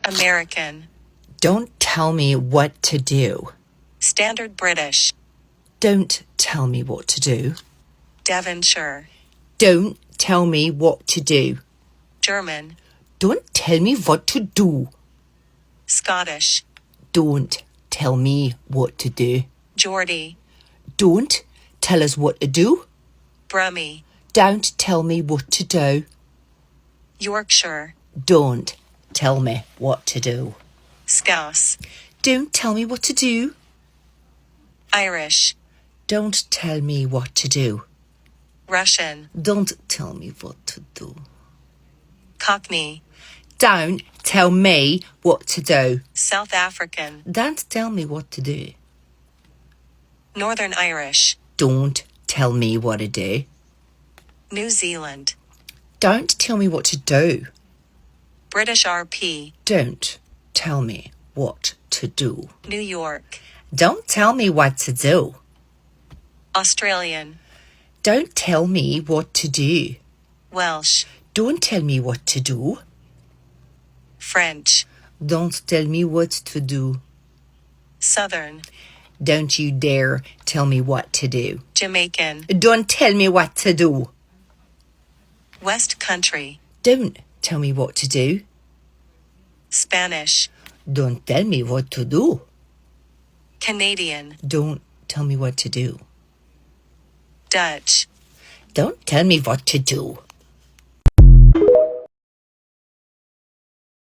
American. Don't tell me what to do. Standard British. Don't tell me what to do. Devonshire. Don't tell me what to do. German. Don't tell me what to do. Scottish. Don't tell me what to do. Geordie. Don't tell us what to do. Brummie. Don't tell me what to do. Yorkshire. Don't tell me what to do. Scouse. Don't tell me what to do. Irish. Don't tell me what to do. Russian. Don't tell me what to do. Cockney. Don't tell me what to do. South African. Don't tell me what to do. Northern Irish. Don't tell me what to do. New Zealand. Don't tell me what to do. British RP. Don't tell me what to do. New York. Don't tell me what to do. Australian. Don't tell me what to do. Welsh. Don't tell me what to do. French. Don't tell me what to do. Southern. Don't you dare tell me what to do. Jamaican. Don't tell me what to do. West Country. Don't tell me what to do. Spanish. Don't tell me what to do. Canadian. Don't tell me what to do. Dutch. Don't tell me what to do.